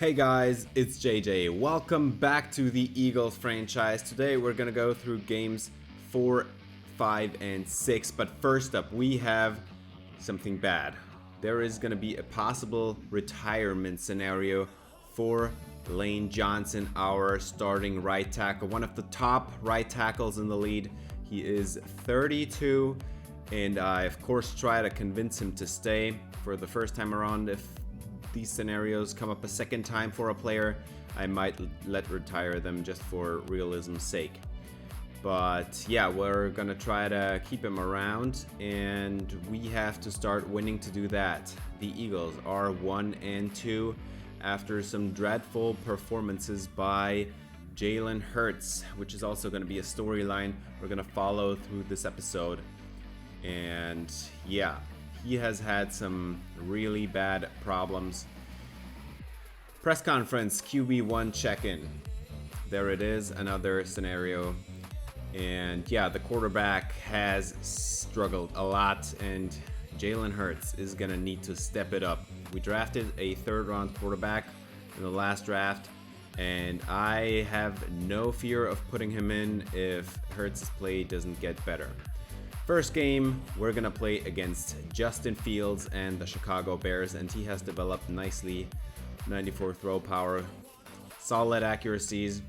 Hey guys, it's JJ. Welcome back to the Eagles franchise. Today we're gonna go through games 4, 5, and 6. But first up, we have something bad. There is gonna be a possible retirement scenario for Lane Johnson, our starting right tackle, one of the top right tackles in the league. He is 32, and I of course try to convince him to stay for the first time around. If these scenarios come up a second time for a player, I might retire them just for realism's sake. But yeah, we're gonna try to keep him around, and we have to start winning to do that. The Eagles are 1-2 after some dreadful performances by Jalen Hurts, which is also going to be a storyline we're going to follow through this episode. And yeah, he has had some really bad problems. Press conference, QB1 check-in. There it is, another scenario. And yeah, the quarterback has struggled a lot, and Jalen Hurts is gonna need to step it up. We drafted a third-round quarterback in the last draft, and I have no fear of putting him in if Hurts' play doesn't get better. First game, we're gonna play against Justin Fields and the Chicago Bears, and he has developed nicely. 94 throw power, solid accuracies,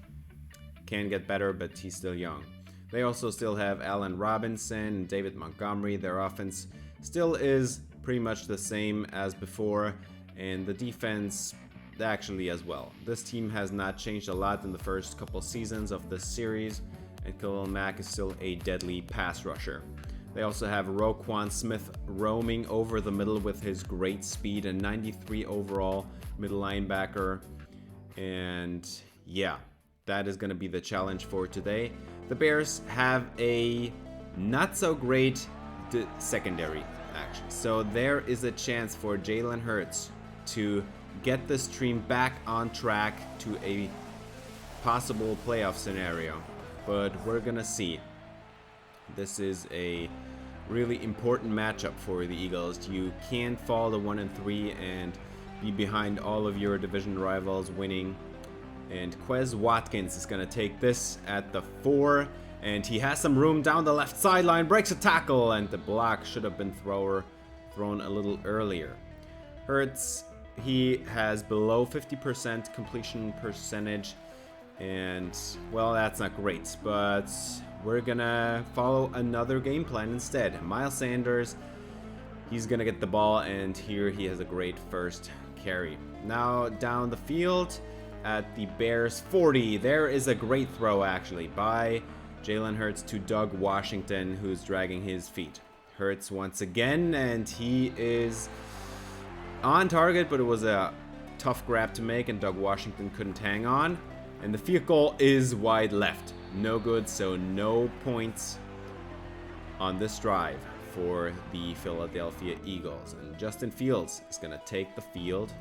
can get better, but he's still young. They also still have Allen Robinson and David Montgomery. Their offense still is pretty much the same as before, and the defense actually as well. This team has not changed a lot in the first couple seasons of this series, and Khalil Mack is still a deadly pass rusher. They also have Roquan Smith roaming over the middle with his great speed, and 93 overall middle linebacker. And yeah, that is going to be the challenge for today. The Bears have a not so great secondary, actually. So there is a chance for Jalen Hurts to get this team back on track to a possible playoff scenario. But we're going to see. This is a really important matchup for the Eagles. You can't fall to 1-3 and be behind all of your division rivals winning. And Quez Watkins is going to take this at the 4, and he has some room down the left sideline, breaks a tackle, and the block should have been thrown a little earlier. Hurts, he has below 50% completion percentage, and well, that's not great, but we're gonna follow another game plan instead. Miles Sanders, he's gonna get the ball, and here he has a great first carry. Now down the field at the Bears 40, there is a great throw actually by Jalen Hurts to Doug Washington, who's dragging his feet. Hurts once again, and he is on target, but it was a tough grab to make, and Doug Washington couldn't hang on. And the field goal is wide left. No good, so no points on this drive for the Philadelphia Eagles. And Justin Fields is going to take the field,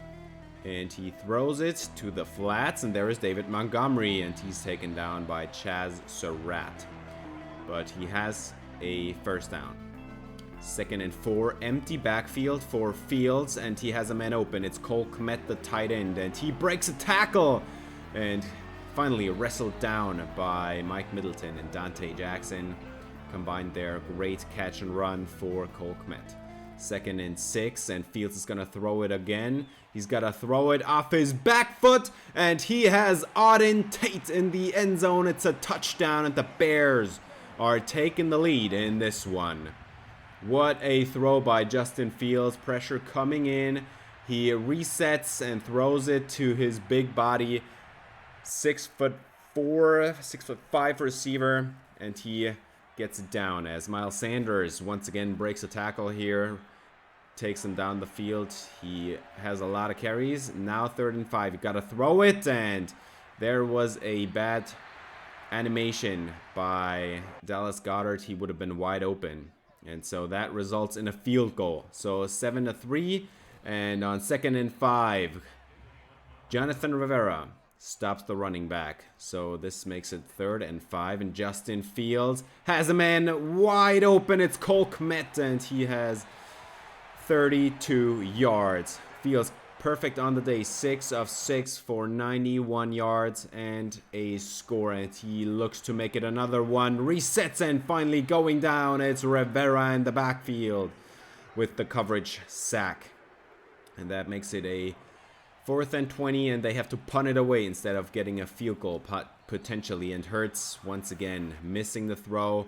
and he throws it to the flats, and there is David Montgomery, and he's taken down by Chaz Surratt. But he has a first down. 2nd and 4, empty backfield for Fields, and he has a man open. It's Cole Kmet, the tight end, and he breaks a tackle, and finally wrestled down by Mike Middleton and Dante Jackson. Combined their great catch and run for Cole Kmet. 2nd and 6, and Fields is going to throw it again. He's got to throw it off his back foot, and he has Auden Tate in the end zone. It's a touchdown, and the Bears are taking the lead in this one. What a throw by Justin Fields. Pressure coming in. He resets and throws it to his big body. 6'4", 6'5" receiver, and he gets it down as Miles Sanders once again breaks a tackle here, takes him down the field. He has a lot of carries. Now 3rd and 5. You got to throw it, and there was a bad animation by Dallas Goedert. He would have been wide open, and so that results in a field goal. So 7-3, and on 2nd and 5, Jonathan Rivera stops the running back. So this makes it 3rd and 5, and Justin Fields has a man wide open. It's Cole Kmet, and he has 32 yards. Fields perfect on the day. 6 of 6 for 91 yards and a score. And he looks to make it another one. Resets and finally going down. It's Rivera in the backfield with the coverage sack. And that makes it a 4th and 20, and they have to punt it away instead of getting a field goal potentially. And Hurts once again missing the throw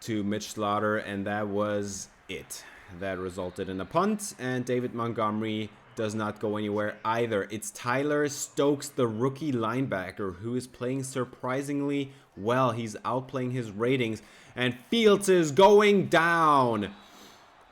to Mitch Slaughter, and that was it. That resulted in a punt, and David Montgomery does not go anywhere either. It's Tyler Stokes, the rookie linebacker, who is playing surprisingly well. He's outplaying his ratings, and Fields is going down.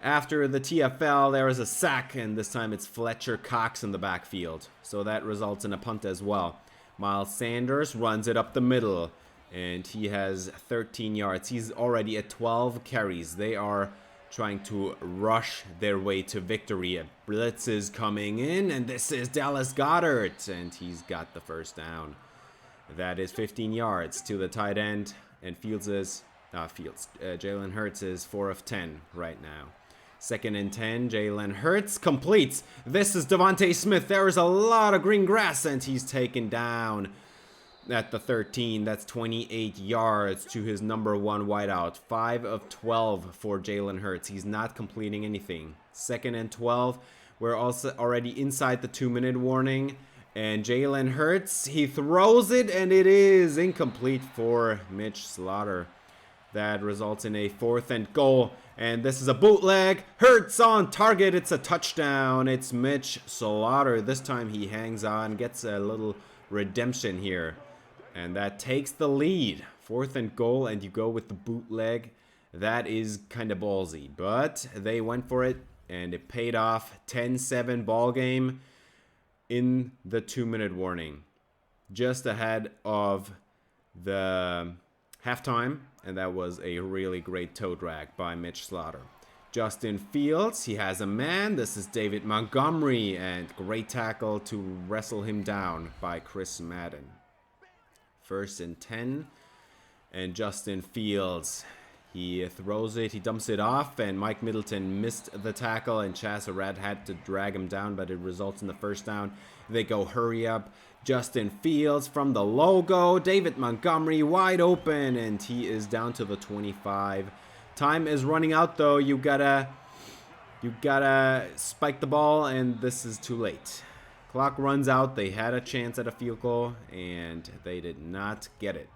After the TFL, there is a sack, and this time it's Fletcher Cox in the backfield. So that results in a punt as well. Miles Sanders runs it up the middle, and he has 13 yards. He's already at 12 carries. They are trying to rush their way to victory. A blitz is coming in, and this is Dallas Goedert, and he's got the first down. That is 15 yards to the tight end, and Jalen Hurts is 4 of 10 right now. 2nd and 10, Jalen Hurts completes. This is Devontae Smith. There is a lot of green grass, and he's taken down at the 13. That's 28 yards to his number 1 wideout. 5 of 12 for Jalen Hurts. He's not completing anything. 2nd and 12. We're also already inside the 2-minute warning. And Jalen Hurts, he throws it, and it is incomplete for Mitch Slaughter. That results in a 4th and goal. And this is a bootleg. Hurts on target. It's a touchdown. It's Mitch Slaughter. This time he hangs on, gets a little redemption here. And that takes the lead. 4th and goal, and you go with the bootleg. That is kind of ballsy. But they went for it, and it paid off. 10-7 ball game in the 2-minute warning. Just ahead of the halftime, and that was a really great toe drag by Mitch Slaughter. Justin Fields, he has a man. This is David Montgomery, and great tackle to wrestle him down by Chris Madden. 1st and 10, and Justin Fields, he throws it, he dumps it off, and Mike Middleton missed the tackle, and Chaz Surratt had to drag him down, but it results in the first down. They go hurry up. Justin Fields from the logo. David Montgomery wide open, and he is down to the 25. Time is running out, though. You gotta spike the ball, and this is too late. Clock runs out. They had a chance at a field goal, and they did not get it.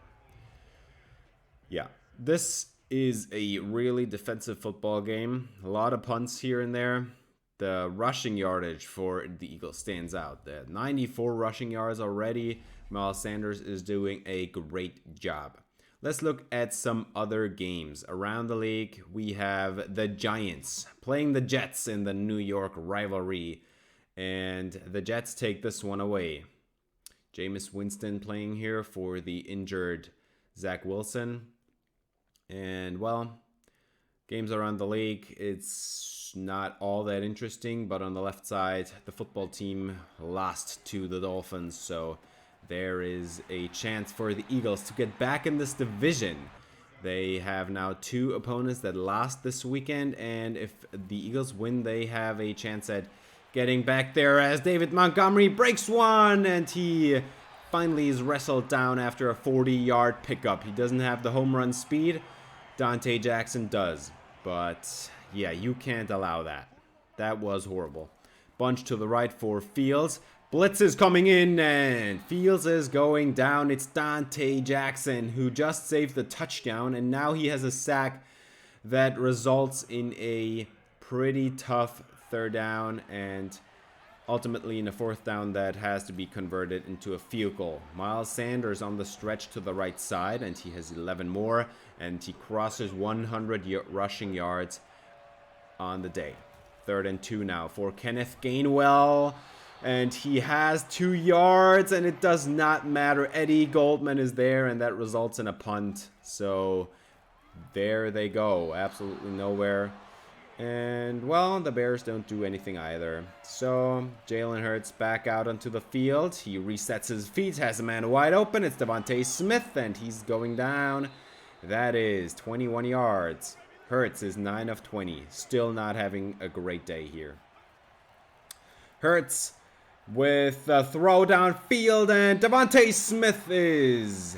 Yeah, this is a really defensive football game. A lot of punts here and there. The rushing yardage for the Eagles stands out. The 94 rushing yards already. Miles Sanders is doing a great job. Let's look at some other games. Around the league, we have the Giants playing the Jets in the New York rivalry. And the Jets take this one away. Jameis Winston playing here for the injured Zach Wilson. And, well, games around the league, it's not all that interesting. But on the left side, the football team lost to the Dolphins. So there is a chance for the Eagles to get back in this division. They have now 2 opponents that lost this weekend. And if the Eagles win, they have a chance at getting back there as David Montgomery breaks one. And he finally is wrestled down after a 40-yard pickup. He doesn't have the home run speed. Dante Jackson does. But, yeah, you can't allow that. That was horrible. Bunch to the right for Fields. Blitz is coming in, and Fields is going down. It's Dante Jackson who just saved the touchdown, and now he has a sack that results in a pretty tough 3rd down, and ultimately in a 4th down that has to be converted into a field goal. Miles Sanders on the stretch to the right side, and he has 11 more, and he crosses 100 rushing yards on the day. 3rd and 2 now for Kenneth Gainwell, and he has 2 yards, and it does not matter. Eddie Goldman is there, and that results in a punt. So there they go, absolutely nowhere. And, well, the Bears don't do anything either. So Jalen Hurts back out onto the field. He resets his feet, has a man wide open. It's Devontae Smith, and he's going down. That is 21 yards. Hurts is 9 of 20. Still not having a great day here. Hurts with a throw downfield, and Devontae Smith is,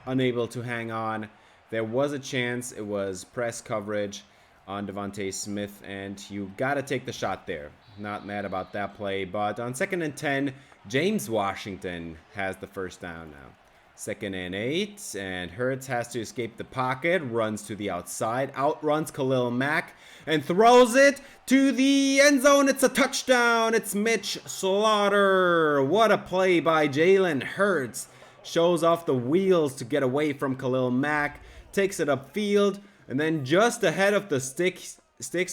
unable to hang on. There was a chance. It was press coverage on Devontae Smith, and you got to take the shot there. Not mad about that play, but on 2nd and 10, James Washington has the first down now. 2nd and 8, and Hurts has to escape the pocket, runs to the outside, outruns Khalil Mack, and throws it to the end zone. It's a touchdown. It's Mitch Slaughter. What a play by Jalen Hurts. Shows off the wheels to get away from Khalil Mack, takes it upfield, and then just ahead of the sticks,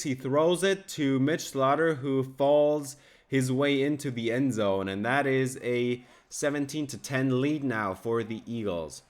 he throws it to Mitch Slaughter, who falls his way into the end zone, and that is a 17-10 lead now for the Eagles.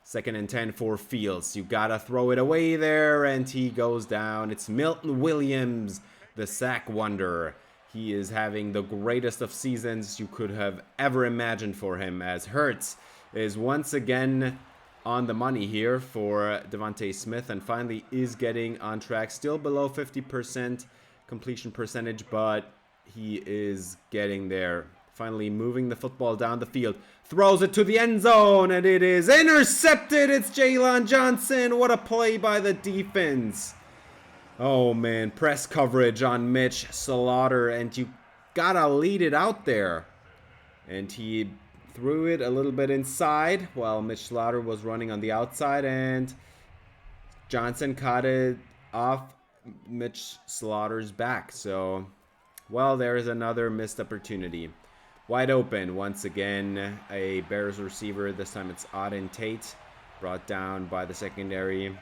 2nd and 10 for Fields. You gotta throw it away there, and he goes down. It's Milton Williams, the sack wonder. He is having the greatest of seasons you could have ever imagined for him, as Hurts is once again on the money here for Devontae Smith, and finally is getting on track. Still below 50% completion percentage, but he is getting there. Finally moving the football down the field. Throws it to the end zone, and it is intercepted. It's Jalen Johnson. What a play by the defense. Oh, man. Press coverage on Mitch Slaughter, and you gotta lead it out there. And he threw it a little bit inside while Mitch Slaughter was running on the outside, and Johnson caught it off Mitch Slaughter's back. So, well, there's another missed opportunity. Wide open once again, a Bears receiver. This time it's Auden Tate, brought down by the secondary.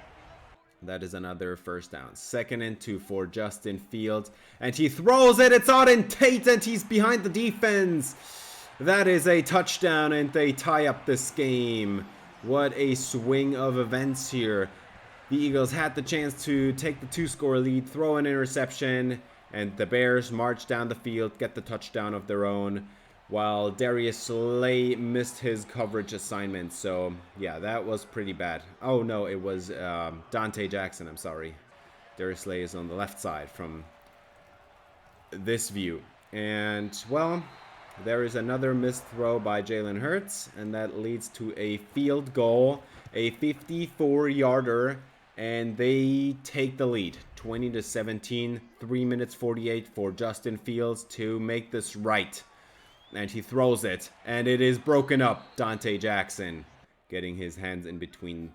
That is another first down. 2nd and 2 for Justin Fields, and he throws it. It's Auden Tate, and he's behind the defense. That is a touchdown, and they tie up this game. What a swing of events here. The Eagles had the chance to take the 2-score lead, throw an interception, and the Bears march down the field, get the touchdown of their own, while Darius Slay missed his coverage assignment. So, yeah, that was pretty bad. Oh, no, it was Dante Jackson. I'm sorry. Darius Slay is on the left side from this view. And, well, there is another missed throw by Jalen Hurts, and that leads to a field goal, a 54-yarder, and they take the lead, 20-17, 3 minutes 48 for Justin Fields to make this right. And he throws it, and it is broken up. Dante Jackson getting his hands in between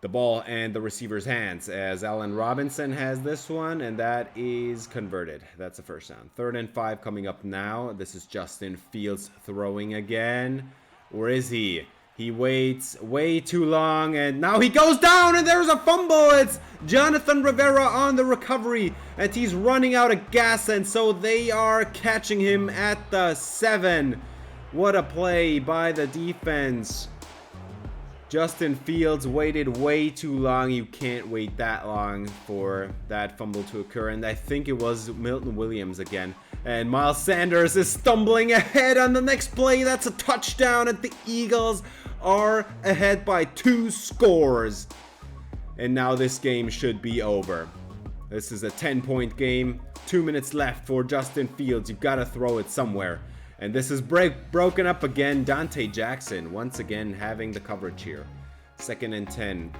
the ball and the receiver's hands, as Allen Robinson has this one, and that is converted. That's a first down. 3rd and 5 coming up now. This is Justin Fields throwing again. Or is he? He waits way too long, and now he goes down, and there's a fumble. It's Jonathan Rivera on the recovery, and he's running out of gas, and so they are catching him at the 7. What a play by the defense. Justin Fields waited way too long. You can't wait that long for that fumble to occur, and I think it was Milton Williams again. And Miles Sanders is stumbling ahead on the next play. That's a touchdown, and the Eagles are ahead by 2 scores. And now this game should be over. This is a 10-point game. 2 minutes left for Justin Fields. You've got to throw it somewhere. And this is broken up again. Dante Jackson once again having the coverage here. 2nd and 10.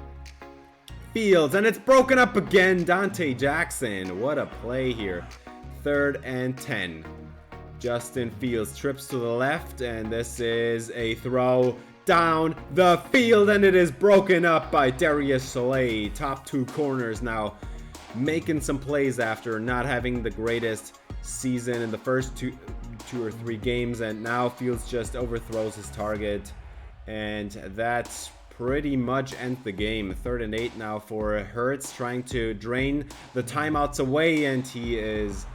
Fields, and it's broken up again. Dante Jackson. What a play here. 3rd and 10. Justin Fields trips to the left, and this is a throw down the field, and it is broken up by Darius Slay. Top 2 corners now making some plays after not having the greatest season in the first two or three games, and now Fields just overthrows his target, and that's pretty much ends the game. 3rd and 8 now for Hurts, trying to drain the timeouts away, and he is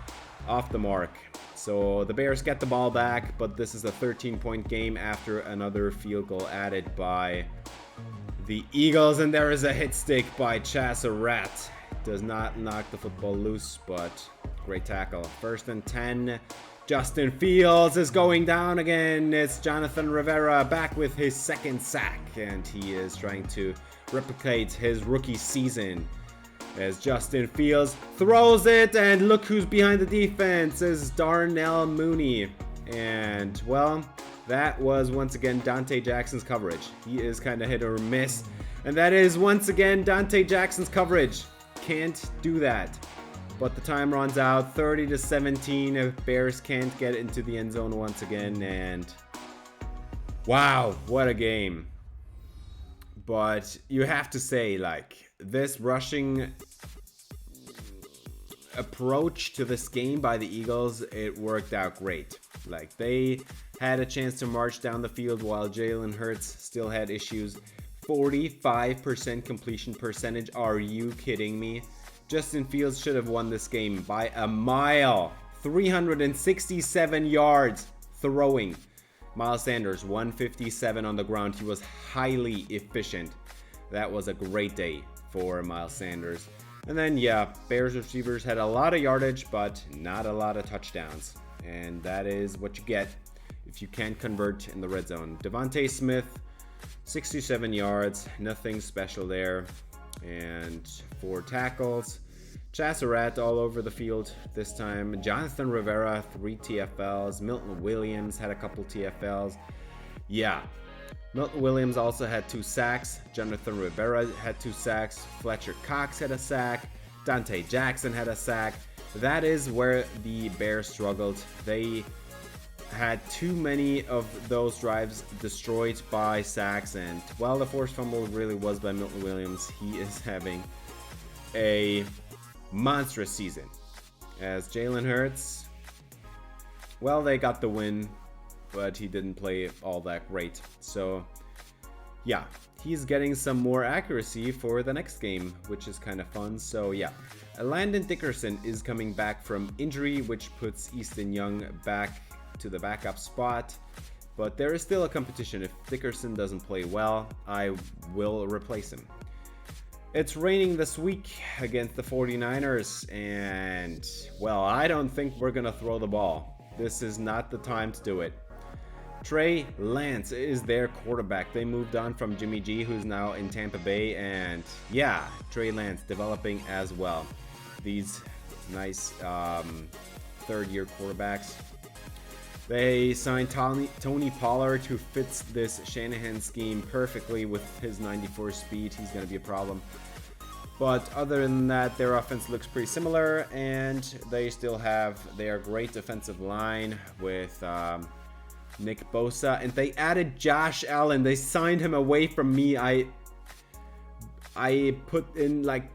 off the mark. So the Bears get the ball back, but this is a 13-point game after another field goal added by the Eagles, and there is a hit stick by Chassaret. Does not knock the football loose, but great tackle. 1st and 10. Justin Fields is going down again. It's Jonathan Rivera back with his 2nd sack, and he is trying to replicate his rookie season. as Justin Fields throws it, and look who's behind the defense is Darnell Mooney. And well, that was once again Dante Jackson's coverage. He is kind of hit or miss, and that is once again Dante Jackson's coverage. Can't do that. But the time runs out, 30-17. If Bears can't get into the end zone once again, and wow, what a game. But you have to say, like, this rushing approach to this game by the Eagles, it worked out great. Like, they had a chance to march down the field while Jalen Hurts still had issues. 45% completion percentage. Are you kidding me? Justin Fields should have won this game by a mile. 367 yards throwing. Miles Sanders, 157 on the ground. He was highly efficient. That was a great day for Miles Sanders. And then, yeah, Bears receivers had a lot of yardage, but not a lot of touchdowns. And that is what you get if you can't convert in the red zone. Devontae Smith, 67 yards. Nothing special there. And 4 tackles. Chasserat all over the field this time. Jonathan Rivera, 3 TFLs. Milton Williams had a couple TFLs. Yeah. Milton Williams also had 2 sacks. Jonathan Rivera had 2 sacks. Fletcher Cox had a sack. Dante Jackson had a sack. That is where the Bears struggled. They had too many of those drives destroyed by sacks, and well, the forced fumble really was by Milton Williams. He is having a monstrous season. As Jalen Hurts, well, they got the win, but he didn't play all that great. So yeah, he's getting some more accuracy for the next game, which is kind of fun. So yeah, Landon Dickerson is coming back from injury, which puts Easton Young back to the backup spot, but there is still a competition. If Dickerson doesn't play well, I will replace him. It's raining this week against the 49ers, and well, I don't think we're gonna throw the ball. This is not the time to do it. Trey Lance is their quarterback. They moved on from Jimmy G, who's now in Tampa Bay, and yeah, Trey Lance developing as well. These nice third-year quarterbacks. They signed Tony Pollard, who fits this Shanahan scheme perfectly with his 94 speed. He's going to be a problem. But other than that, their offense looks pretty similar, and they still have their great defensive line with Nick Bosa. And they added Josh Allen. They signed him away from me. I put in like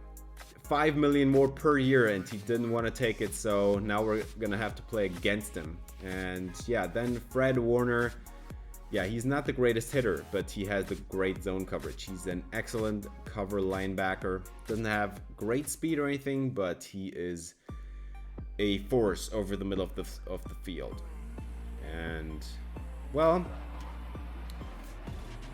$5 million more per year, and he didn't want to take it. So now we're going to have to play against him. And yeah, then Fred Warner, yeah, he's not the greatest hitter, but he has the great zone coverage. He's an excellent cover linebacker. Doesn't have great speed or anything, but he is a force over the middle of the field. And well,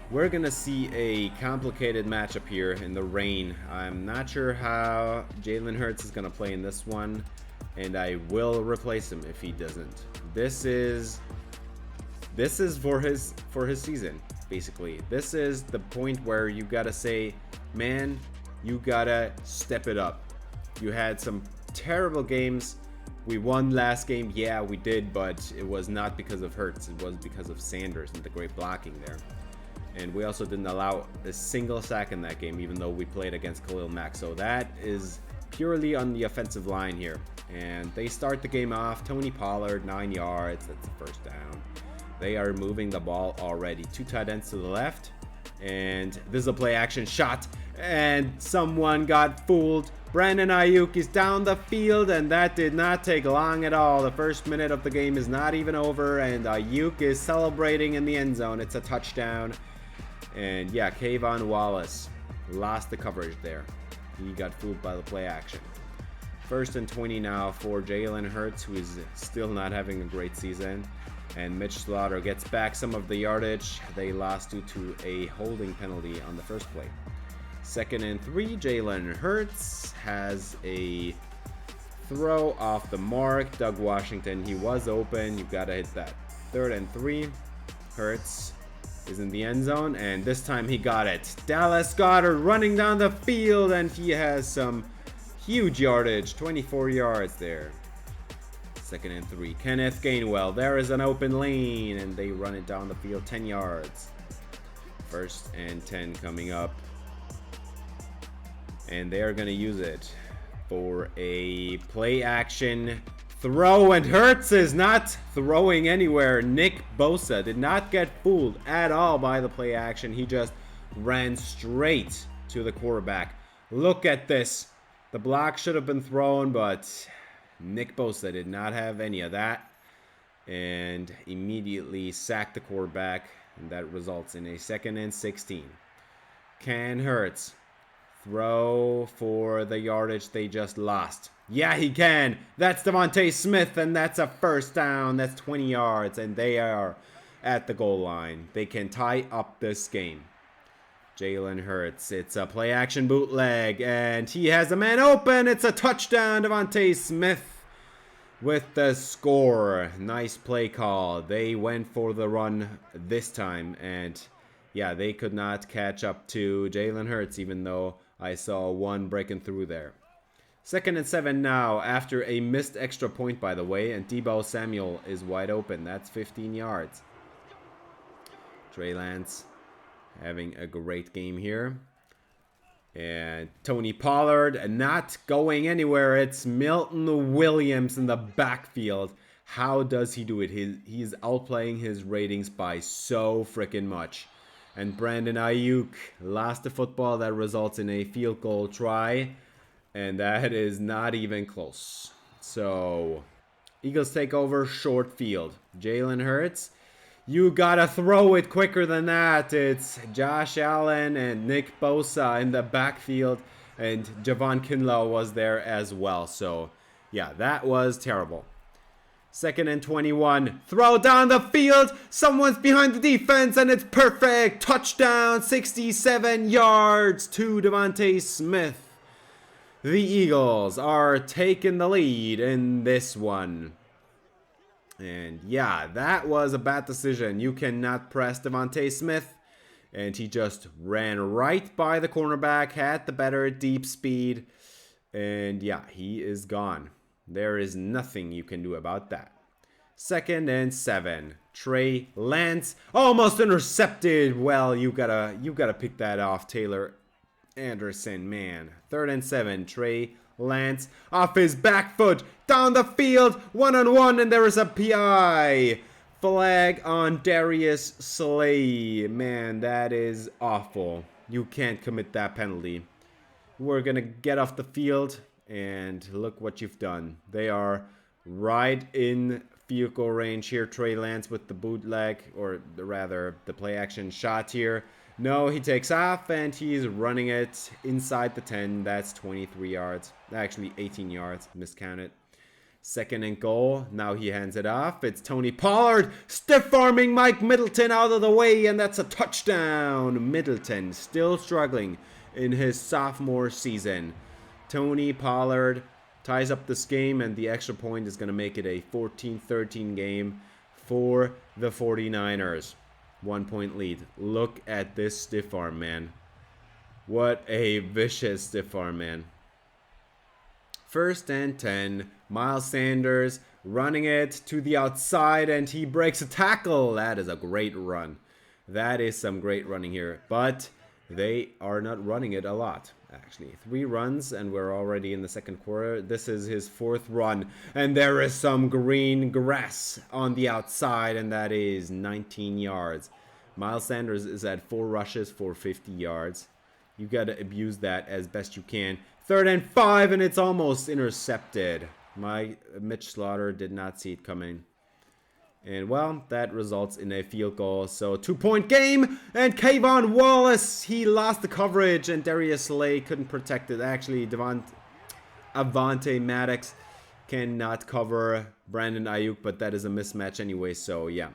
we're gonna see a complicated matchup here in the rain. I'm not sure how Jalen Hurts is gonna play in this one, and I will replace him if he doesn't. This is for his season, basically. This is the point where you gotta say, man, you gotta step it up. You had some terrible games. We won last game, yeah, we did, but it was not because of Hurts. It was because of Sanders and the great blocking there. And we also didn't allow a single sack in that game, even though we played against Khalil Mack. So that is purely on the offensive line here. And they start the game off. Tony Pollard, 9 yards. That's the first down. They are moving the ball already. 2 tight ends to the left. And this is a play action shot. And someone got fooled. Brandon Ayuk is down the field, and that did not take long at all. The first minute of the game is not even over, and Ayuk is celebrating in the end zone. It's a touchdown. And yeah, Kayvon Wallace lost the coverage there. He got fooled by the play action. 1st and 20 now for Jalen Hurts, who is still not having a great season. And Mitch Slaughter gets back some of the yardage they lost due to a holding penalty on the first play. 2nd and 3, Jalen Hurts has a throw off the mark. Doug Washington, he was open. You gotta hit that. 3rd and 3, Hurts is in the end zone, and this time he got it. Dallas Goedert running down the field, and he has some Huge yardage, 24 yards there. 2nd and 3. Kenneth Gainwell. There is an open lane, and they run it down the field 10 yards. 1st and 10 coming up. And they are going to use it for a play action throw, and Hurts is not throwing anywhere. Nick Bosa did not get fooled at all by the play action. He just ran straight to the quarterback. Look at this. The block should have been thrown, but Nick Bosa did not have any of that and immediately sacked the quarterback, and that results in a 2nd and 16. Can Hurts throw for the yardage they just lost? Yeah, he can. That's Devontae Smith, and that's a 1st down. That's 20 yards, and they are at the goal line. They can tie up this game. Jalen Hurts. It's a play action bootleg, and he has a man open. It's a touchdown. Devontae Smith with the score. Nice play call. They went for the run this time, and yeah, they could not catch up to Jalen Hurts, even though I saw one breaking through there. 2nd and 7 now, after a missed extra point, by the way, and Deebo Samuel is wide open. That's 15 yards. Trey Lance having a great game here. And Tony Pollard not going anywhere. It's Milton Williams in the backfield. How does he do it? He's outplaying his ratings by so freaking much. And Brandon Ayuk lost the football. That results in a field goal try. And that is not even close. So, Eagles take over short field. Jalen Hurts, you gotta throw it quicker than that. It's Josh Allen and Nick Bosa in the backfield. And Javon Kinlaw was there as well. So, yeah, that was terrible. 2nd and 21. Throw down the field. Someone's behind the defense, and it's perfect. Touchdown, 67 yards to Devontae Smith. The Eagles are taking the lead in this one. And yeah, that was a bad decision. You cannot press Devontae Smith. And he just ran right by the cornerback, had the better deep speed. And yeah, he is gone. There is nothing you can do about that. 2nd and 7. Trey Lance almost intercepted. Well, you gotta pick that off, Taylor Anderson, man. 3rd and 7. Trey Lance off his back foot down the field, 1-on-1, and there is a PI flag on Darius Slay. Man, that is awful. You can't commit that penalty. We're gonna get off the field, and look what you've done. They are right in field goal range here. Trey Lance with the bootleg, or rather the play action shot here. No, he takes off, and he's running it inside the 10. That's 23 yards. Actually, 18 yards. Miscounted. 2nd and goal. Now he hands it off. It's Tony Pollard stiff-arming Mike Middleton out of the way, and that's a touchdown. Middleton still struggling in his sophomore season. Tony Pollard ties up this game, and the extra point is going to make it a 14-13 game for the 49ers. 1-point lead. Look at this stiff arm, man. What a vicious stiff arm, man. 1st and 10. Miles Sanders running it to the outside, and he breaks a tackle. That is a great run. That is some great running here. But they are not running it a lot, actually. 3 runs, and we're already in the 2nd quarter. This is his 4th run, and there is some green grass on the outside, and that is 19 yards. Miles Sanders is at 4 rushes for 50 yards. You got to abuse that as best you can. 3rd and 5, and it's almost intercepted. Mitch Slaughter did not see it coming. And, well, that results in a field goal. So, 2-point game. And Kayvon Wallace, he lost the coverage. And Darius Slay couldn't protect it. Actually, Avante Maddox cannot cover Brandon Ayuk. But that is a mismatch anyway. So, yeah.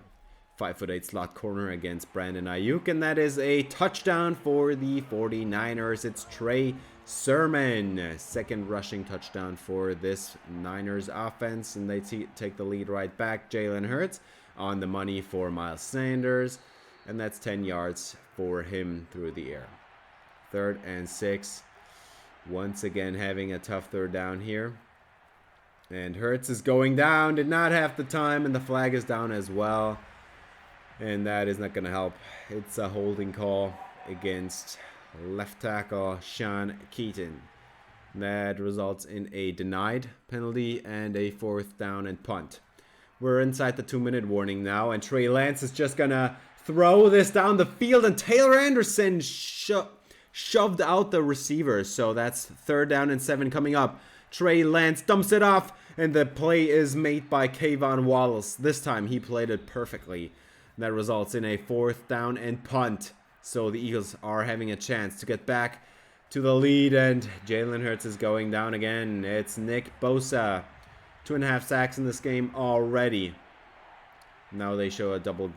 5'8" slot corner against Brandon Ayuk. And that is a touchdown for the 49ers. It's Trey Sermon. 2nd rushing touchdown for this Niners offense. And they take the lead right back. Jalen Hurts on the money for Miles Sanders. And that's 10 yards for him through the air. 3rd and 6. Once again having a tough third down here. And Hurts is going down. Did not have the time, and the flag is down as well. And that is not going to help. It's a holding call against left tackle Sean Keaton. That results in a denied penalty and a 4th down and punt. We're inside the 2-minute warning now, and Trey Lance is just going to throw this down the field, and Taylor Anderson shoved out the receiver. So that's 3rd down and 7 coming up. Trey Lance dumps it off, and the play is made by Kayvon Wallace. This time he played it perfectly. That results in a 4th down and punt. So the Eagles are having a chance to get back to the lead, and Jalen Hurts is going down again. It's Nick Bosa. 2.5 sacks in this game already. Now they show a double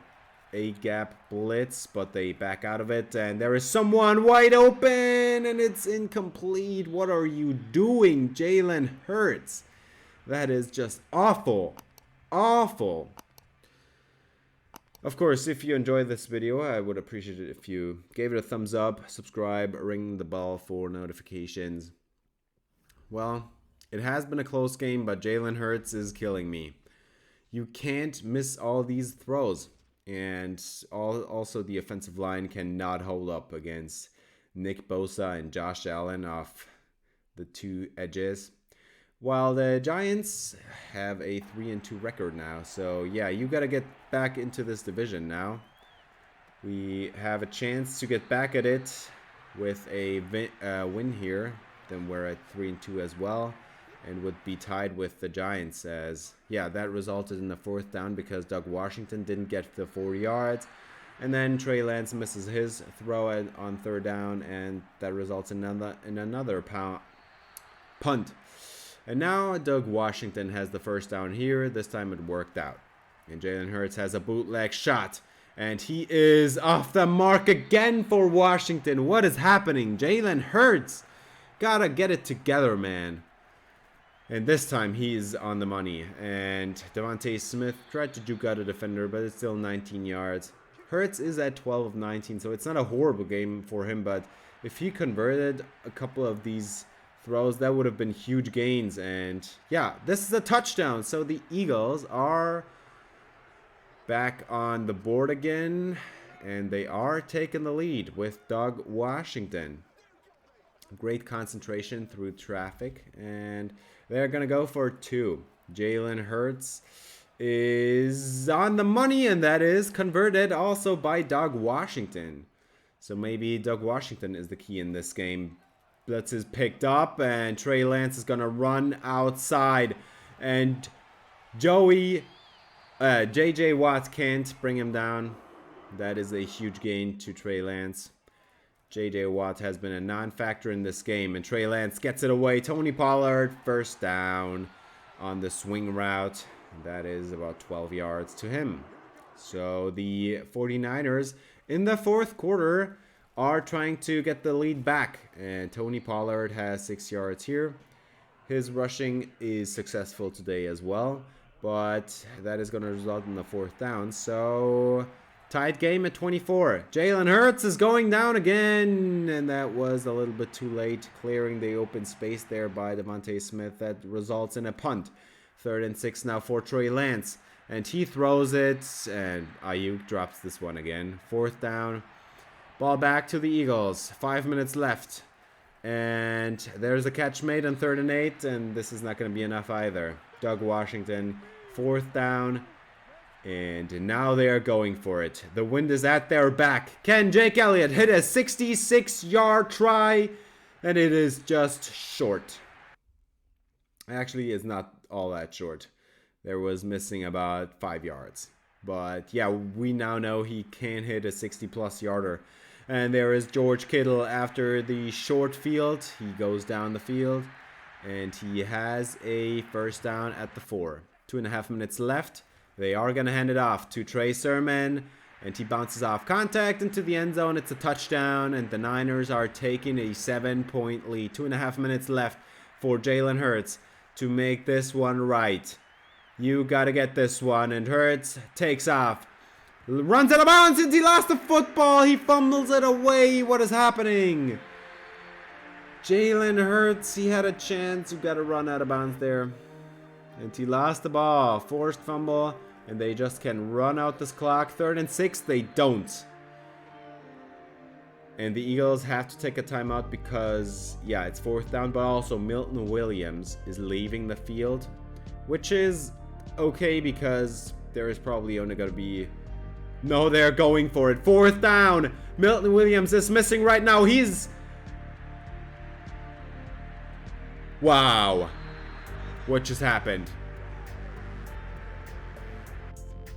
A-gap blitz, but they back out of it, and there is someone wide open, and it's incomplete. What are you doing, Jalen Hurts? That is just awful. Awful. Of course, if you enjoyed this video, I would appreciate it if you gave it a thumbs up, subscribe, ring the bell for notifications. Well, it has been a close game, but Jalen Hurts is killing me. You can't miss all these throws. And also the offensive line cannot hold up against Nick Bosa and Josh Allen off the 2 edges. While the Giants have a 3-2 record now. So yeah, you got to get back into this division now. We have a chance to get back at it with a win here. Then we're at 3-2 as well. And would be tied with the Giants, as yeah, that resulted in a 4th down because Doug Washington didn't get the 4 yards, and then Trey Lance misses his throw on 3rd down, and that results in another punt. And now Doug Washington has the 1st down here. This time it worked out, and Jalen Hurts has a bootleg shot, and he is off the mark again for Washington. What is happening? Jalen Hurts, gotta get it together, man. And this time he's on the money. And Devontae Smith tried to juke out a defender, but it's still 19 yards. Hurts is at 12 of 19, so it's not a horrible game for him. But if he converted a couple of these throws, that would have been huge gains. And yeah, this is a touchdown. So the Eagles are back on the board again. And they are taking the lead with Doug Washington. Great concentration through traffic, and they're going to go for 2. Jalen Hurts is on the money, and that is converted also by Doug Washington. So maybe Doug Washington is the key in this game. Blitz is picked up, and Trey Lance is going to run outside, and JJ Watt can't bring him down. That is a huge gain to Trey Lance. J.J. Watt has been a non-factor in this game, and Trey Lance gets it away. Tony Pollard, 1st down on the swing route. That is about 12 yards to him. So the 49ers in the 4th quarter are trying to get the lead back, and Tony Pollard has 6 yards here. His rushing is successful today as well, but that is going to result in the 4th down. So tied game at 24. Jalen Hurts is going down again, and that was a little bit too late, clearing the open space there by Devontae Smith. That results in a punt. 3rd and 6 now for Trey Lance, and he throws it, and Ayuk drops this one again. 4th down. Ball back to the Eagles. 5 minutes left, and there's a catch made on 3rd and 8, and this is not going to be enough either. Doug Washington, 4th down. And now they are going for it. The wind is at their back. Can Jake Elliott hit a 66-yard try? And it is just short. Actually, it's not all that short. There was missing about 5 yards. But yeah, we now know he can hit a 60-plus yarder. And there is George Kittle after the short field. He goes down the field. And he has a 1st down at the 4. 2.5 minutes left. They are going to hand it off to Trey Sermon, and he bounces off contact into the end zone. It's a touchdown, and the Niners are taking a 7-point lead. 2.5 minutes left for Jalen Hurts to make this one right. You got to get this one, and Hurts takes off. Runs out of bounds, and he lost the football. He fumbles it away. What is happening? Jalen Hurts, he had a chance. You got to run out of bounds there. And he lost the ball. Forced fumble. And they just can run out this clock. 3rd and 6, they don't. And the Eagles have to take a timeout because, yeah, it's 4th down. But also Milton Williams is leaving the field. Which is okay because there is probably only going to be... No, they're going for it. 4th down. Milton Williams is missing right now. He's... Wow. What just happened?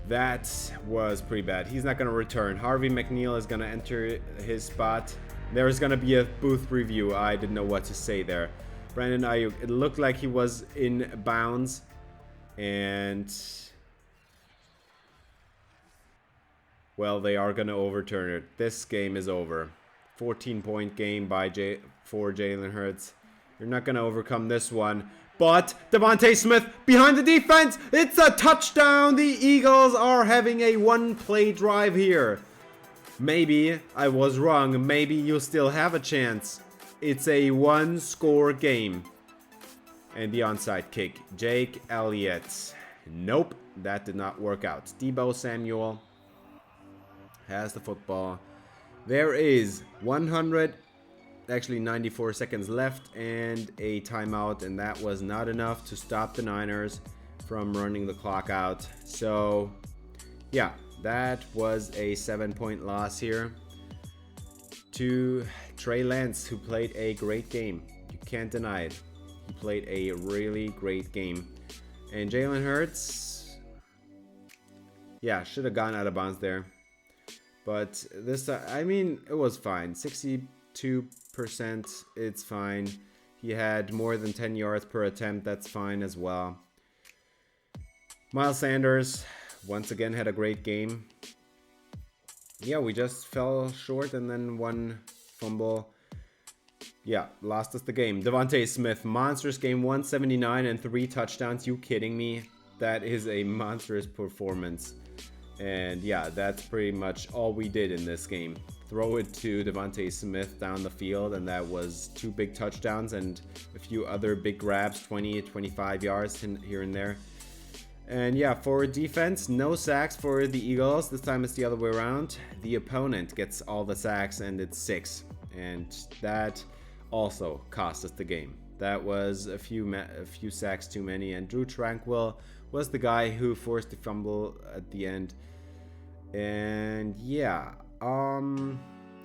That was pretty bad. He's not going to return. Harvey McNeil is going to enter his spot. There's going to be a booth review. I didn't know what to say there. Brandon Ayuk, it looked like he was in bounds. And... well, they are going to overturn it. This game is over. 14-point game for Jalen Hurts. You're not going to overcome this one. But Devontae Smith behind the defense. It's a touchdown. The Eagles are having a one-play drive here. Maybe I was wrong. Maybe you still have a chance. It's a one-score game. And the onside kick. Jake Elliott. Nope, that did not work out. Deebo Samuel has the football. There is 94 seconds left and a timeout, and that was not enough to stop the Niners from running the clock out. So yeah, that was a 7-point loss here to Trey Lance, who played a great game. You can't deny it. He played a really great game. And Jalen Hurts, yeah, should have gone out of bounds there. But this time, I mean, it was fine. 62%, it's fine. He had more than 10 yards per attempt. That's fine as well. Miles Sanders, once again, had a great game. Yeah, we just fell short and then one fumble. Yeah, lost us the game. Devontae Smith, monstrous game, 179 and 3 touchdowns. You kidding me? That is a monstrous performance. And yeah, that's pretty much all we did in this game. Throw it to Devontae Smith down the field, and that was 2 big touchdowns and a few other big grabs, 20, 25 yards here and there. And yeah, for defense, no sacks for the Eagles. This time it's the other way around. The opponent gets all the sacks, and it's 6. And that also cost us the game. That was a few sacks too many, and Drew Tranquil was the guy who forced the fumble at the end. And yeah,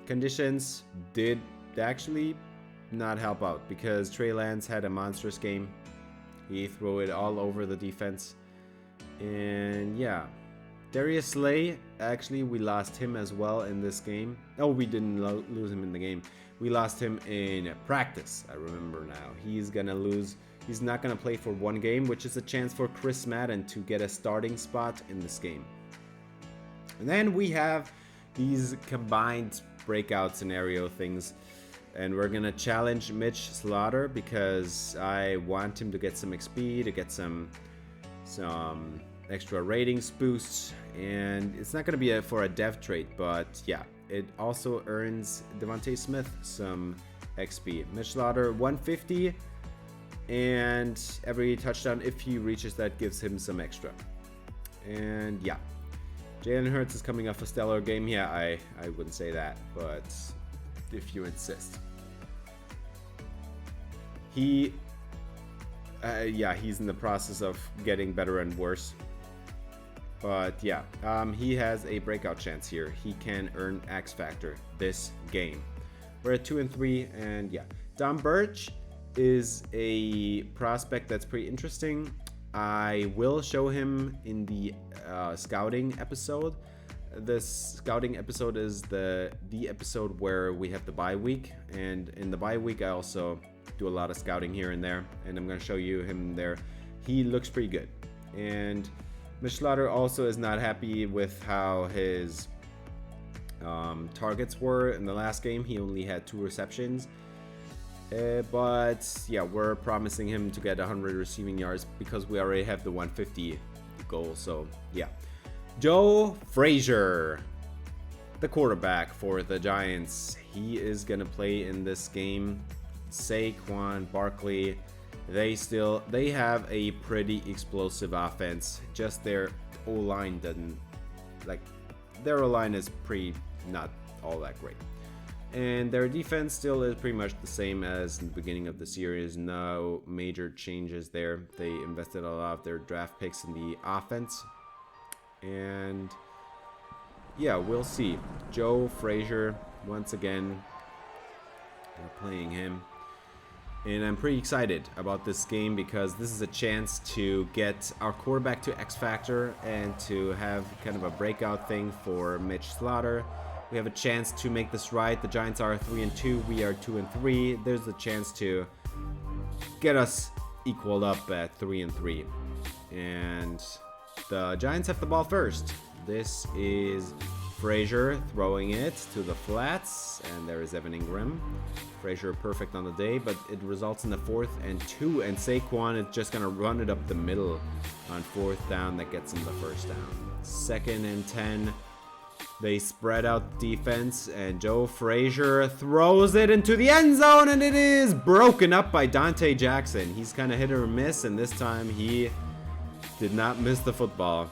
conditions did actually not help out because Trey Lance had a monstrous game. He threw it all over the defense. And yeah, Darius Slay, actually we lost him as well in this game. Oh, we didn't lose him in the game. We lost him in practice. I remember now. He's gonna lose. He's not gonna play for 1 game, which is a chance for Chris Madden to get a starting spot in this game. And then we have these combined breakout scenario things, and we're gonna challenge Mitch Slaughter because I want him to get some XP, to get some extra ratings boosts, and it's not gonna be for a dev trait, but yeah, it also earns Devontae Smith some XP. Mitch Slaughter 150, and every touchdown, if he reaches that, gives him some extra. And yeah, Jalen Hurts is coming off a stellar game. Yeah, I wouldn't say that, but if you insist. He's in the process of getting better and worse. But yeah, he has a breakout chance here. He can earn X Factor this game. We're at 2-3, and yeah, Dom Birch is a prospect that's pretty interesting. I will show him in the scouting episode. This scouting episode is the episode where we have the bye week, and in the bye week I also do a lot of scouting here and there, and I'm going to show you him there. He looks pretty good. And Mitch Slaughter also is not happy with how his targets were in the last game. He only had 2 receptions. But yeah, we're promising him to get 100 receiving yards because we already have the 150 goal. So yeah, Joe Frazier, the quarterback for the Giants, he is gonna play in this game. Saquon Barkley, they have a pretty explosive offense. Just their O-line doesn't, like, their O-line is pretty not all that great. And their defense still is pretty much the same as in the beginning of the series. No major changes there. They invested a lot of their draft picks in the offense. And yeah, we'll see. Joe Frazier, once again, we're playing him. And I'm pretty excited about this game because this is a chance to get our quarterback to X Factor and to have kind of a breakout thing for Mitch Slaughter. We have a chance to make this right. The Giants are 3-2. We are 2-3. There's a chance to get us equaled up at 3-3. And the Giants have the ball first. This is Frazier throwing it to the flats, and there is Evan Ingram. Frazier perfect on the day, but it results in a 4th and 2, and Saquon is just gonna run it up the middle on 4th down. That gets him the first down. 2nd and 10. They spread out the defense, and Joe Frazier throws it into the end zone, and it is broken up by Dante Jackson. He's kind of hit or miss, and this time he did not miss the football,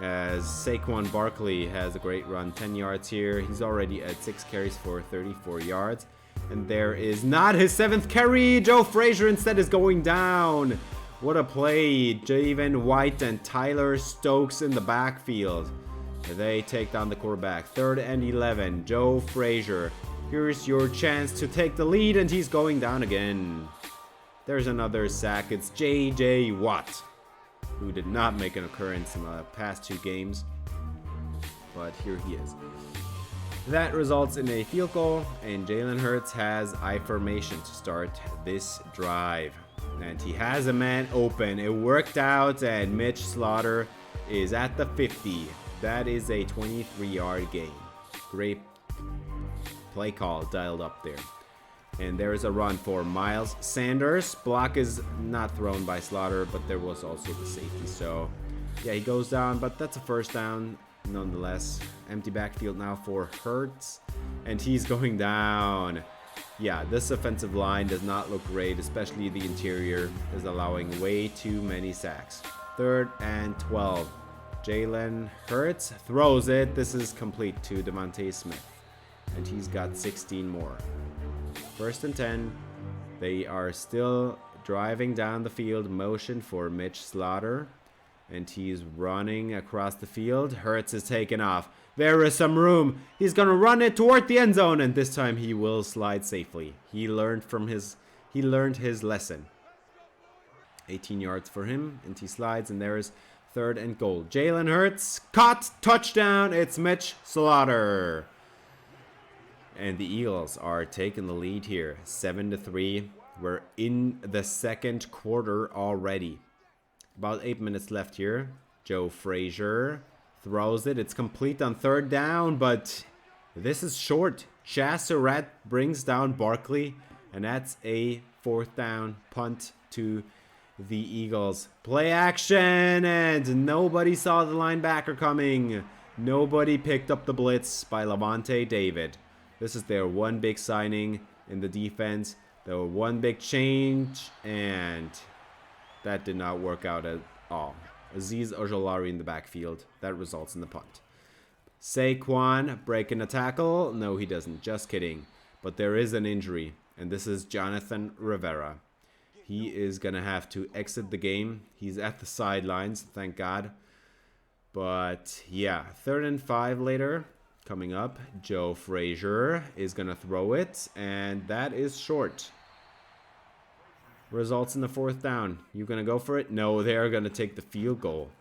as Saquon Barkley has a great run, 10 yards here. He's already at 6 carries for 34 yards, and there is not his 7th carry. Joe Frazier instead is going down. What a play. Javen White and Tyler Stokes in the backfield. They take down the quarterback. 3rd and 11. Joe Frazier. Here's your chance to take the lead, and he's going down again. There's another sack. It's J.J. Watt, who did not make an occurrence in the past 2 games. But here he is. That results in a field goal, and Jalen Hurts has I formation to start this drive. And he has a man open. It worked out, and Mitch Slaughter is at the 50. That is a 23-yard gain. Great play call dialed up there. And there is a run for Miles Sanders. Block is not thrown by Slaughter, but there was also the safety. So, yeah, he goes down, but that's a first down nonetheless. Empty backfield now for Hurts, and he's going down. Yeah, this offensive line does not look great, especially the interior is allowing way too many sacks. 3rd and 12. Jalen Hurts throws it. This is complete to Devontae Smith, and he's got 16 more. 1st and 10. They are still driving down the field. Motion for Mitch Slaughter, and he's running across the field. Hurts is taken off. There is some room. He's gonna run it toward the end zone, and this time he will slide safely. He learned his lesson. 18 yards for him, and he slides, and there is 3rd and goal. Jalen Hurts caught, touchdown. It's Mitch Slaughter. And the Eagles are taking the lead here, 7-3. We're in the 2nd quarter already. About 8 minutes left here. Joe Frazier throws it. It's complete on 3rd down, but this is short. Chasserat brings down Barkley, and that's a 4th down punt to the Eagles. Play action, and nobody saw the linebacker coming. Nobody picked up the blitz by Lavonte David. This is their one big signing in the defense. Their one big change, and that did not work out at all. Azeez Ojolari in the backfield. That results in the punt. Saquon breaking a tackle. No, he doesn't. Just kidding. But there is an injury, and this is Jonathan Rivera. He is going to have to exit the game. He's at the sidelines, thank God. But yeah, 3rd and 5 later, coming up. Joe Frazier is going to throw it, and that is short. Results in the 4th down. You going to go for it? No, they're going to take the field goal.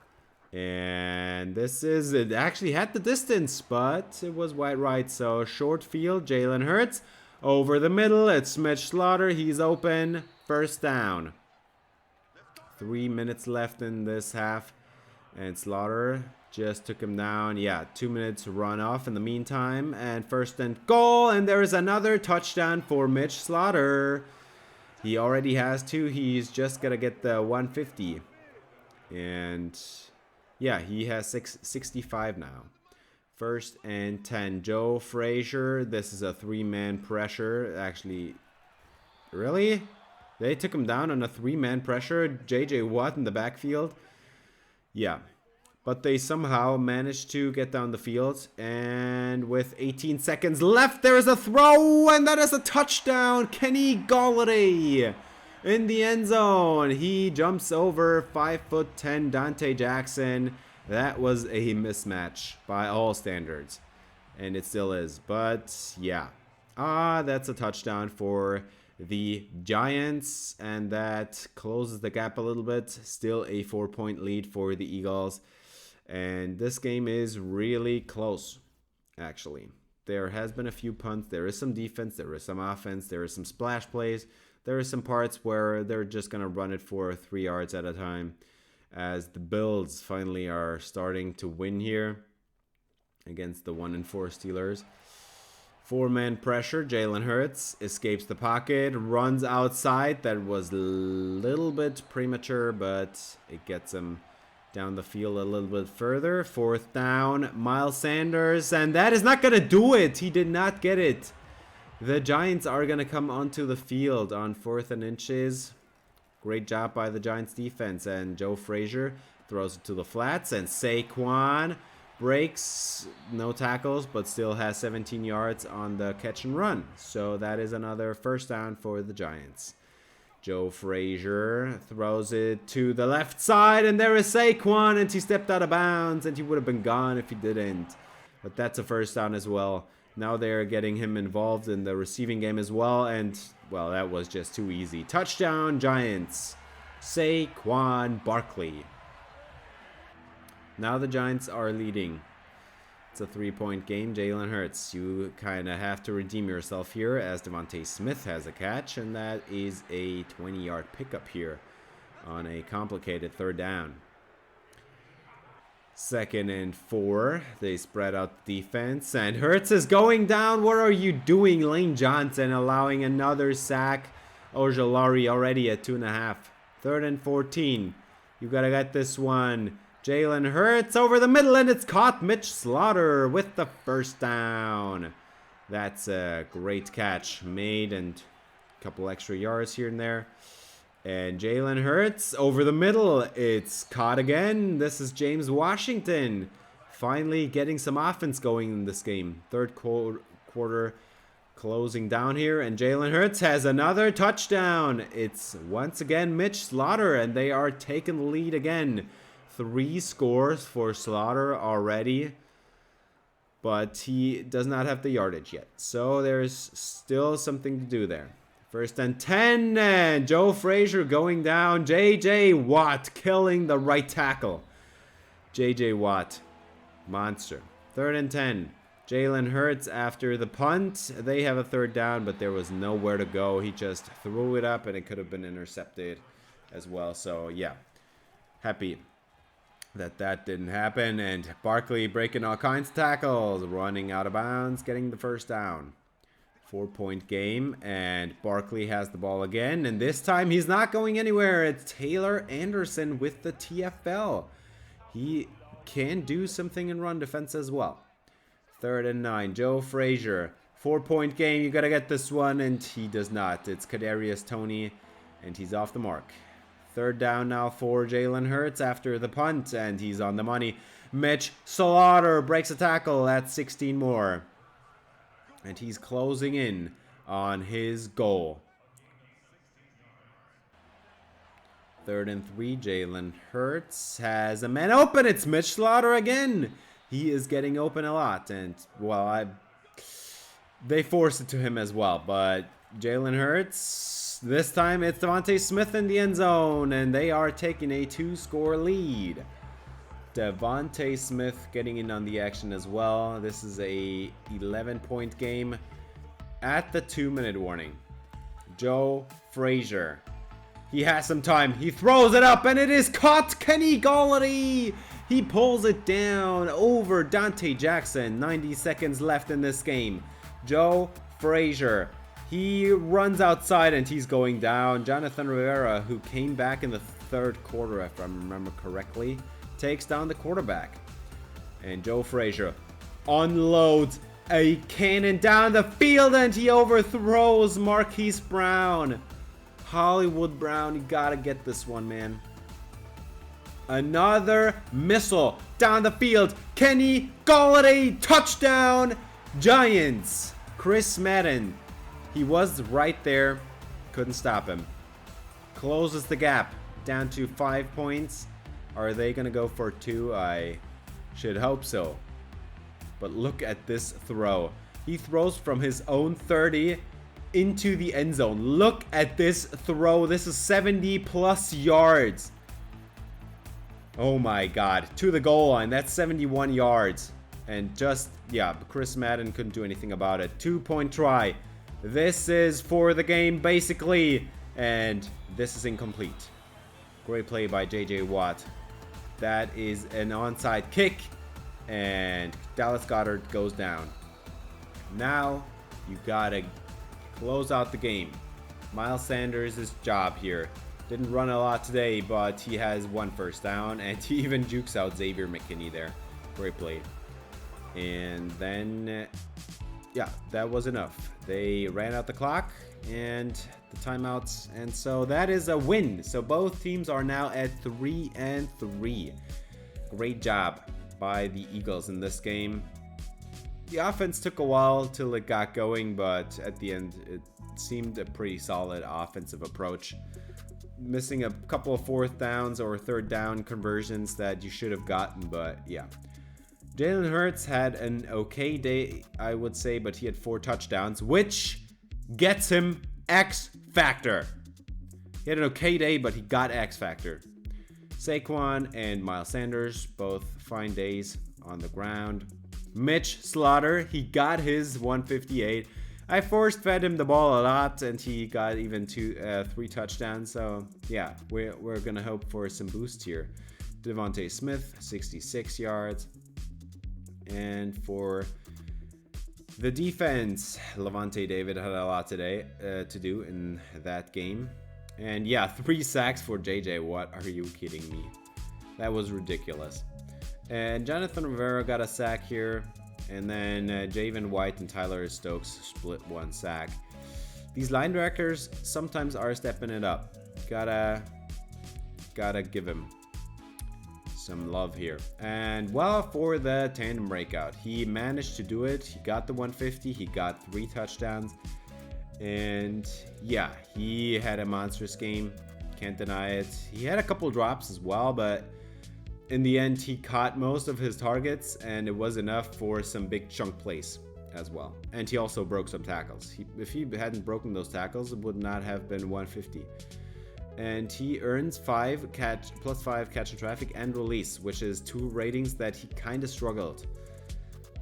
And it actually had the distance, but it was wide right. So short field, Jalen Hurts. Over the middle, it's Mitch Slaughter. He's open. 1st down. 3 minutes left in this half. And Slaughter just took him down. Yeah, 2 minutes run off in the meantime. And 1st and goal. And there is another touchdown for Mitch Slaughter. He already has 2. He's just going to get the 150. And yeah, he has 65 now. 1st and 10. Joe Frazier. This is a 3-man pressure. Actually, Really? They took him down on a 3-man pressure. J.J. Watt in the backfield. Yeah. But they somehow managed to get down the field. And with 18 seconds left, there is a throw. And that is a touchdown. Kenny Golladay in the end zone. He jumps over 5'10" Dante Jackson. That was a mismatch by all standards. And it still is. But yeah. That's a touchdown for the Giants. And that closes the gap a little bit. Still a 4-point lead for the Eagles. And this game is really close, actually. There has been a few punts. There is some defense. There is some offense. There is some splash plays. There are some parts where they're just going to run it for 3 yards at a time. As the Bills finally are starting to win here against the 1-4 Steelers. 4-man pressure. Jalen Hurts escapes the pocket, runs outside. That was a little bit premature, but it gets him down the field a little bit further. 4th down, Miles Sanders, and that is not going to do it. He did not get it. The Giants are going to come onto the field on 4th and inches. Great job by the Giants defense, and Joe Frazier throws it to the flats, and Saquon breaks, no tackles, but still has 17 yards on the catch and run. So that is another 1st down for the Giants. Joe Frazier throws it to the left side, and there is Saquon, and he stepped out of bounds, and he would have been gone if he didn't. But that's a 1st down as well. Now they're getting him involved in the receiving game as well, and, well, that was just too easy. Touchdown, Giants. Saquon Barkley. Now the Giants are leading. It's a 3-point game. Jalen Hurts, you kind of have to redeem yourself here as Devontae Smith has a catch, and that is a 20-yard pickup here on a complicated 3rd down. 2nd and 4. They spread out the defense, and Hurts is going down. What are you doing, Lane Johnson, allowing another sack? Ojulari already at 2.5. 3rd and 14. You got to get this one. Jalen Hurts over the middle, and it's caught. Mitch Slaughter with the 1st down. That's a great catch made, and a couple extra yards here and there. And Jalen Hurts over the middle. It's caught again. This is James Washington finally getting some offense going in this game. 3rd quarter closing down here, and Jalen Hurts has another touchdown. It's once again Mitch Slaughter, and they are taking the lead again. 3 scores for Slaughter already, but he does not have the yardage yet. So there's still something to do there. 1st and 10, and Joe Frazier going down. J.J. Watt killing the right tackle. J.J. Watt, monster. 3rd and 10. Jalen Hurts after the punt. They have a 3rd down, but there was nowhere to go. He just threw it up, and it could have been intercepted as well. So, yeah, happy that didn't happen. And Barkley breaking all kinds of tackles, running out of bounds, getting the 1st down. 4-point game, and Barkley has the ball again, and this time he's not going anywhere. It's Taylor Anderson with the TFL. He can do something in run defense as well. 3rd and 9. Joe Frazier. 4-point game. You got to get this one, and he does not. It's Kadarius Toney, and he's off the mark. 3rd down now for Jalen Hurts after the punt, and he's on the money. Mitch Slaughter breaks a tackle at 16 more. And he's closing in on his goal. 3rd and 3. Jalen Hurts has a man open. It's Mitch Slaughter again. He is getting open a lot. And, well, they force it to him as well. But Jalen Hurts, this time it's Devontae Smith in the end zone. And they are taking a 2-score lead. Devontae Smith getting in on the action as well. This is a 11-point game at the 2-minute warning. Joe Frazier. He has some time. He throws it up, and it is caught. Kenny Golladay. He pulls it down over Dante Jackson. 90 seconds left in this game. Joe Frazier. He runs outside, and he's going down. Jonathan Rivera, who came back in the 3rd quarter, if I remember correctly, takes down the quarterback. And Joe Frazier unloads A cannon down the field, and he overthrows Marquise Brown. Hollywood Brown, you gotta get this one, man. Another missile down the field. Kenny Golladay, touchdown, Giants. Chris Madden, he was right there, couldn't stop him. Closes the gap down to 5 points. Are they gonna go for 2? I should hope so. But look at this throw. He throws from his own 30 into the end zone. Look at this throw. This is 70 plus yards. Oh my god. To the goal line. That's 71 yards. And just, yeah, Chris Madden couldn't do anything about it. 2-point try. This is for the game, basically. And this is incomplete. Great play by JJ Watt. That is an onside kick. And Dallas Goedert goes down. Now you gotta close out the game. Miles Sanders' job here. Didn't run a lot today, but he has 1 first down, and he even jukes out Xavier McKinney there. Great play. And then, yeah, that was enough. They ran out the clock and the timeouts, and so that is a win. So both teams are now at 3-3. Great job by the Eagles in this game. The offense took a while till it got going, but at the end it seemed a pretty solid offensive approach. Missing a couple of 4th downs or 3rd down conversions that you should have gotten, but yeah. Jalen Hurts had an okay day, I would say, but he had 4 touchdowns, which gets him X Factor. He had an okay day, but he got X Factor. Saquon and Miles Sanders, both fine days on the ground. Mitch Slaughter, he got his 158. I force fed him the ball a lot, and he got even 3 touchdowns. So yeah, we're gonna hope for some boost here. Devontae Smith, 66 yards. And for the defense, Levante David had a lot today to do in that game. And yeah, 3 sacks for JJ. What are you kidding me? That was ridiculous. And Jonathan Rivera got a sack here. And then Javen White and Tyler Stokes split 1 sack. These linebackers sometimes are stepping it up. Gotta give him some love here. And well, for the tandem breakout, he managed to do it. He got the 150. He got 3 touchdowns. And yeah, he had a monstrous game. Can't deny it. He had a couple drops as well, but in the end, he caught most of his targets, and it was enough for some big chunk plays as well. And he also broke some tackles. If he hadn't broken those tackles, it would not have been 150. And he earns plus 5 catch and traffic and release, which is 2 ratings that he kind of struggled.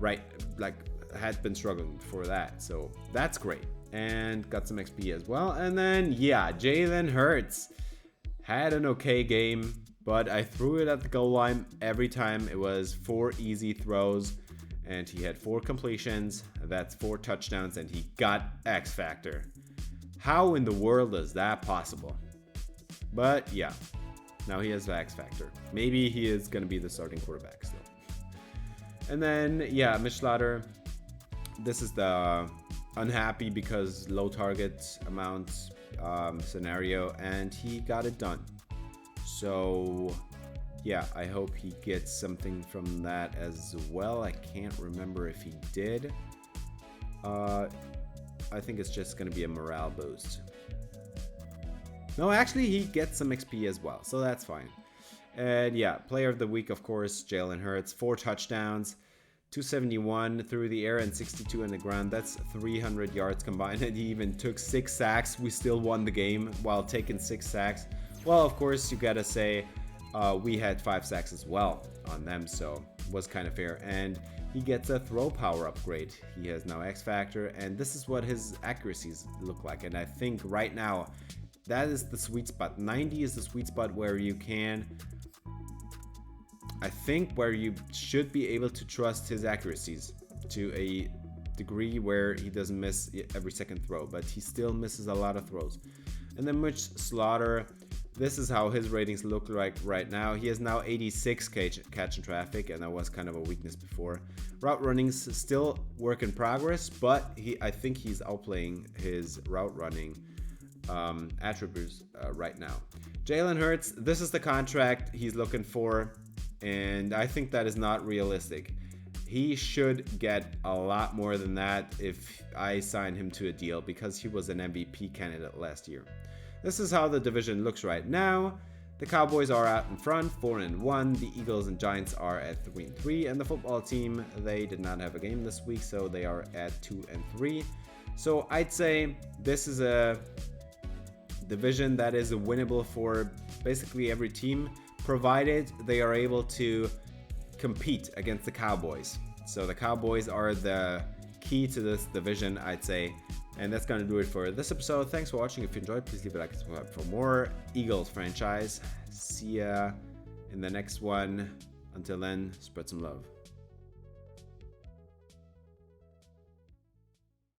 Right, like had been struggling for that. So that's great. And got some XP as well. And then, yeah, Jalen Hurts had an okay game, but I threw it at the goal line every time. It was 4 easy throws, and he had 4 completions. That's 4 touchdowns, and he got X Factor. How in the world is that possible? But yeah, now he has the X Factor. Maybe he is going to be the starting quarterback still. And then, yeah, Mitch Slaughter. This is the unhappy because low target amount scenario, and he got it done. So yeah, I hope he gets something from that as well. I can't remember if he did. I think it's just going to be a morale boost. No, actually, he gets some XP as well, so that's fine. And yeah, player of the week, of course, Jalen Hurts. 4 touchdowns, 271 through the air and 62 on the ground. That's 300 yards combined, and he even took 6 sacks. We still won the game while taking 6 sacks. Well, of course, you gotta say we had 5 sacks as well on them, so it was kind of fair. And he gets a throw power upgrade. He has now X Factor, and this is what his accuracies look like. And I think right now, that is the sweet spot. 90 is the sweet spot where you can, I think, where you should be able to trust his accuracies to a degree where he doesn't miss every second throw, but he still misses a lot of throws. And then Mitch Slaughter, this is how his ratings look like right now. He has now 86 catch and traffic, and that was kind of a weakness before. Route running's still work in progress, but I think he's outplaying his route running attributes right now. Jalen Hurts, this is the contract he's looking for, and I think that is not realistic. He should get a lot more than that if I sign him to a deal, because he was an MVP candidate last year. This is how the division looks right now. The Cowboys are out in front, 4-1. The Eagles and Giants are at 3-3, and the football team, they did not have a game this week, so they are at 2-3. So I'd say this is a division that is winnable for basically every team, provided they are able to compete against the Cowboys. So the Cowboys are the key to this division, I'd say. And that's going to do it for this episode. Thanks for watching. If you enjoyed, please leave a like and subscribe for more Eagles franchise. See ya in the next one. Until then, spread some love.